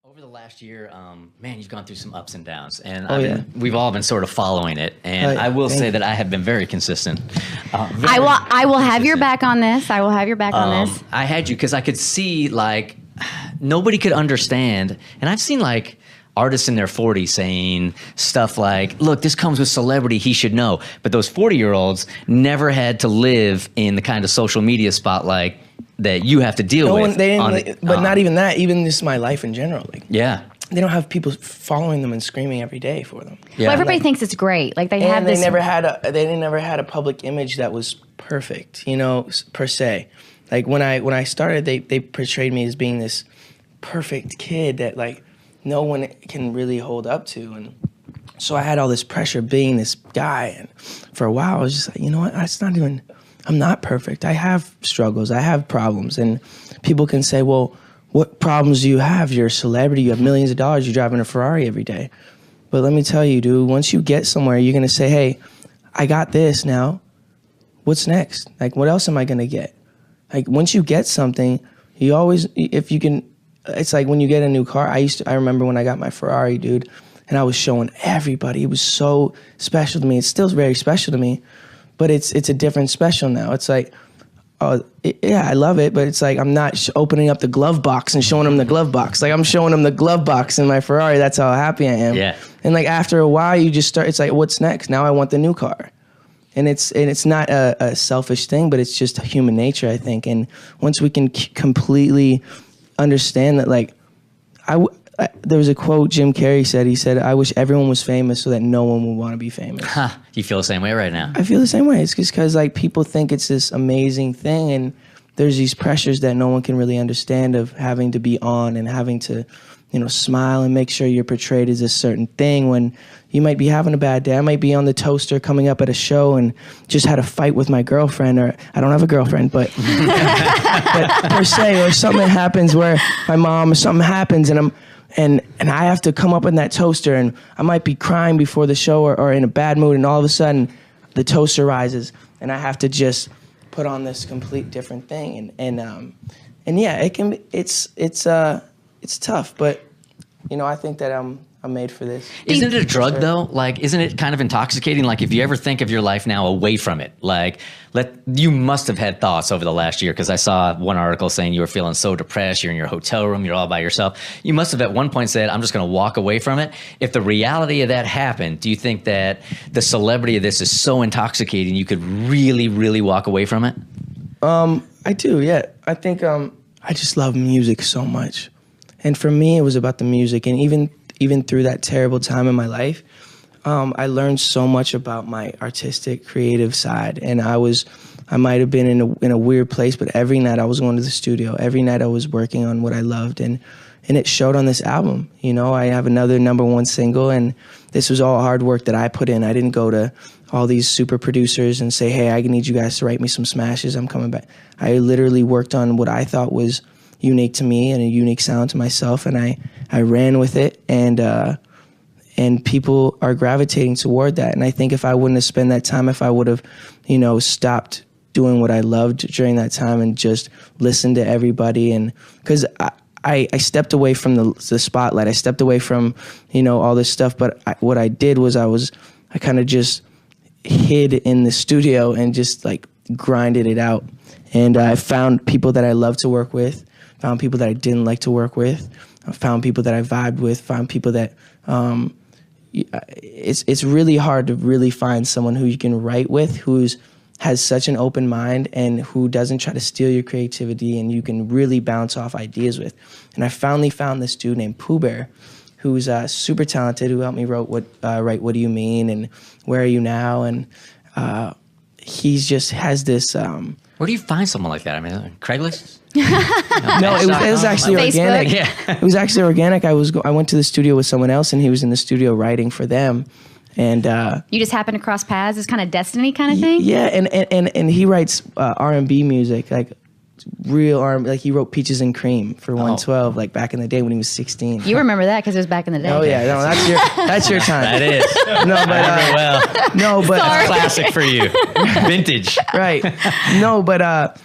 Over the last year, man, you've gone through some ups and downs, and we've all been sort of following it. And I will say that I have been very consistent. I will have your back on this. I will have your back on this. I had you because I could see like nobody could understand, and I've seen like artists in their 40s saying stuff like, "Look, this comes with celebrity. He should know." But those 40-year-olds never had to live in the kind of social media spotlight that you have to deal with. But not even that. Even just my life in general. Like, yeah. They don't have people following them and screaming every day for them. Yeah. Well, everybody thinks it's great. Like they have this. They never had a public image that was perfect, you know, per se. Like when I started, they portrayed me as being this perfect kid that like no one can really hold up to, and so I had all this pressure being this guy. And for a while, I was just like, you know what? I'm not perfect. I have struggles. I have problems, and people can say, well, what problems do you have? You're a celebrity. You have millions of dollars. You're driving a Ferrari every day. But let me tell you, dude, once you get somewhere, you're going to say, hey, I got this now. What's next? Like, what else am I going to get? Like, once you get something, you always, if you can, it's like when you get a new car. I remember when I got my Ferrari, dude, and I was showing everybody. It was so special to me. It's still very special to me, but it's a different special now. It's like, yeah, I love it, but it's like I'm not opening up the glove box and showing them the glove box. Like I'm showing them the glove box in my Ferrari. That's how happy I am. Yeah. And like after a while, you just start. It's like, what's next? Now I want the new car, and it's not a selfish thing, but it's just human nature, I think. And once we can completely understand that, like, there was a quote Jim Carrey said. He said, "I wish everyone was famous so that no one would want to be famous." Huh. You feel the same way right now? I feel the same way. It's just because like people think it's this amazing thing, and there's these pressures that no one can really understand of having to be on and having to, you know, smile and make sure you're portrayed as a certain thing when you might be having a bad day. I might be on the toaster coming up at a show and just had a fight with my girlfriend, or I don't have a girlfriend, but, but per se, or something happens where my mom or something happens and I have to come up in that toaster, and I might be crying before the show or in a bad mood, and all of a sudden the toaster rises and I have to just put on this complete different thing. And yeah, it's tough, but you know, I think that I'm made for this. Isn't it a drug though? Like, isn't it kind of intoxicating? Like if you ever think of your life now away from it, like you must have had thoughts over the last year, because I saw one article saying you were feeling so depressed, you're in your hotel room, you're all by yourself. You must have at one point said, I'm just going to walk away from it. If the reality of that happened, do you think that the celebrity of this is so intoxicating you could really, really walk away from it? I do, yeah. I think I just love music so much. And for me, it was about the music. And even through that terrible time in my life, I learned so much about my artistic, creative side. And I might have been in a weird place, but every night I was going to the studio. Every night I was working on what I loved, and it showed on this album. You know, I have another #1 single, and this was all hard work that I put in. I didn't go to all these super producers and say, hey, I need you guys to write me some smashes. I'm coming back. I literally worked on what I thought was unique to me and a unique sound to myself, and I ran with it, and people are gravitating toward that. And I think if I wouldn't have spent that time, if I would have, you know, stopped doing what I loved during that time and just listened to everybody, and because I stepped away from the spotlight, I stepped away from, you know, all this stuff, but what I did was I kind of just hid in the studio and just like grinded it out. And I found people that I love to work with, found people that I didn't like to work with, found people that I vibed with, found people that it's really hard to really find someone who you can write with, has such an open mind and who doesn't try to steal your creativity, and you can really bounce off ideas with. And I finally found this dude named Bieber, who's super talented, who helped me write What Do You Mean and Where Are You Now? And he's just has this... Where do you find someone like that? I mean, Craigslist? No, it was actually organic. Yeah. It was actually organic. I went to the studio with someone else, and he was in the studio writing for them. And you just happened to cross paths, this kind of destiny kind of thing? Yeah, and he writes R&B music, like real R&B. Like he wrote Peaches and Cream for 112, like back in the day when he was 16. You remember that because it was back in the day. Oh yeah, no, that's your time. That is. No, but That's classic for you. Vintage. Right. No, but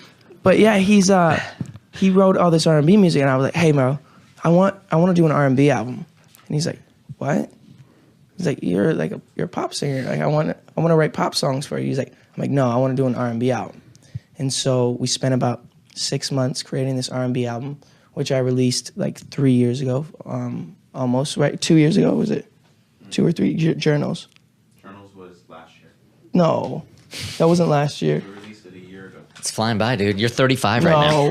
yeah, he wrote all this R&B music, and I was like, hey, bro, I want to do an R&B album. And he's like, what? He's like, you're a pop singer. Like I want to write pop songs for you. He's like, I'm like, no, I want to do an R&B album. And so we spent about 6 months creating this R&B album, which I released like 3 years ago, almost, right? 2 years ago, was it? 2 or 3 journals. Journals was last year. No, that wasn't last year. We released it a year ago. It's flying by, dude. You're 35 right now.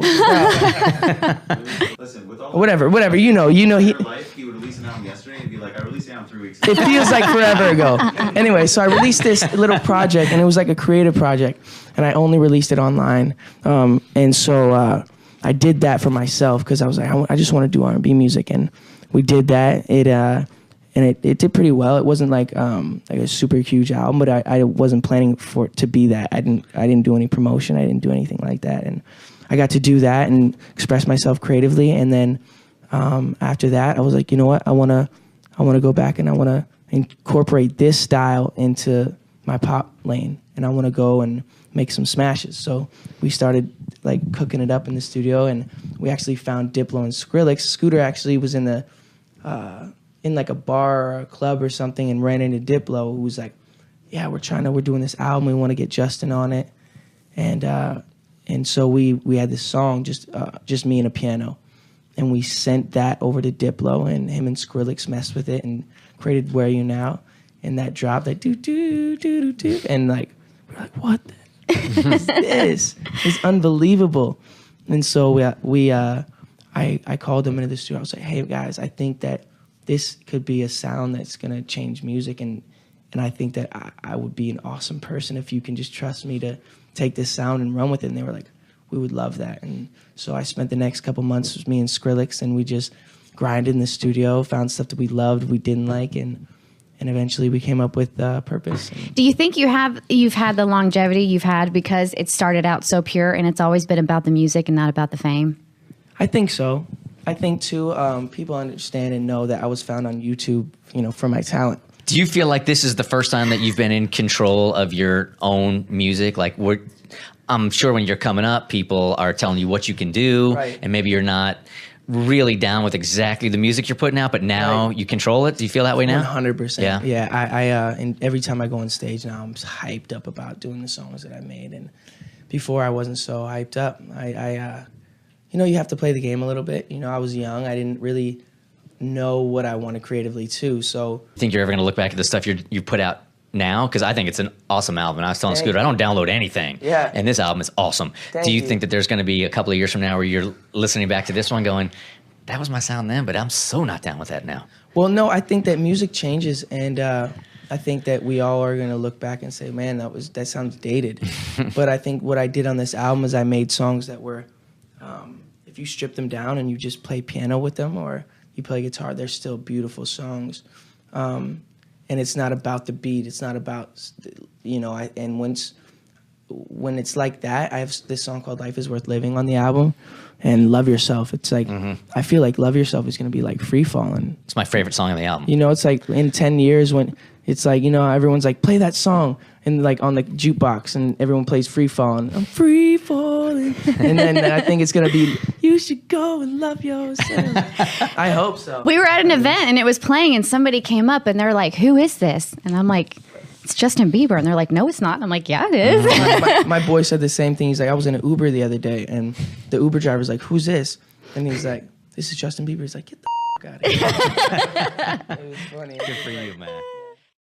Listen, with all whatever. You know. Your life, he would release an album yesterday and he'd be like, I released it album 3 weeks ago. It feels like forever ago. Anyway, so I released this little project, and it was like a creative project, and I only released it online. And so I did that for myself because I was like, I just want to do R&B music, and we did that. It did pretty well. It wasn't like a super huge album, but I wasn't planning for it to be that. I didn't do any promotion. I didn't do anything like that, and I got to do that and express myself creatively. And then after that, I was like, you know what? I want to go back and I want to incorporate this style into my pop lane, and I want to go and make some smashes. So we started like cooking it up in the studio, and we actually found Diplo and Skrillex. Scooter actually was in like a bar or a club or something and ran into Diplo, who was like, yeah, we're doing this album. We want to get Justin on it. And so we had this song, just me and a piano. And we sent that over to Diplo, and him and Skrillex messed with it and created Where You Now. And that dropped like do do do do do. And like we're like, what is this? It's unbelievable. And so I called them into the studio. I was like, hey guys, I think that this could be a sound that's gonna change music, and I think that I would be an awesome person if you can just trust me to take this sound and run with it. And they were like, we would love that. And so I spent the next couple months with me and Skrillex, and we just grinded in the studio, found stuff that we loved, we didn't like, and eventually we came up with Purpose. Do you think you've had the longevity you've had because it started out so pure and it's always been about the music and not about the fame? I think so. I think too, people understand and know that I was found on YouTube, for my talent. Do you feel like this is the first time that you've been in control of your own music? Like, I'm sure when you're coming up, people are telling you what you can do, right, and maybe you're not really down with exactly the music you're putting out, but now you control it. Do you feel that way now? 100%. Yeah. Yeah. I and every time I go on stage now, I'm hyped up about doing the songs that I made. And before I wasn't so hyped up. You have to play the game a little bit. I was young. I didn't really know what I wanted creatively too. So Think you're ever going to look back at the stuff you put out now? Because I think it's an awesome album. And I was telling Scooter, I don't download anything. Yeah. And this album is awesome. Do you think that there's going to be a couple of years from now where you're listening back to this one going, that was my sound then, but I'm so not down with that now? Well, no, I think that music changes, and I think that we all are going to look back and say, man, that sounds dated. But I think what I did on this album is I made songs that were, if you strip them down and you just play piano with them or you play guitar, they're still beautiful songs. And it's not about the beat. It's not about, and when it's like that, I have this song called Life is Worth Living on the album, and Love Yourself. It's like, I feel like Love Yourself is going to be like free falling. It's my favorite song on the album. It's like in 10 years when it's like, everyone's like, play that song, and like on the jukebox, and everyone plays Free Falling. I'm free falling. And then I think it's going to be, you should go and love yourself. I hope so. We were at an event and it was playing and somebody came up and they're like, who is this? And I'm like, it's Justin Bieber. And they're like, no, it's not. And I'm like, yeah, it is. my boy said the same thing. He's like, I was in an Uber the other day, and the Uber driver's like, who's this? And he's like, this is Justin Bieber. He's like, get the out of here. It was funny. Good for you, man.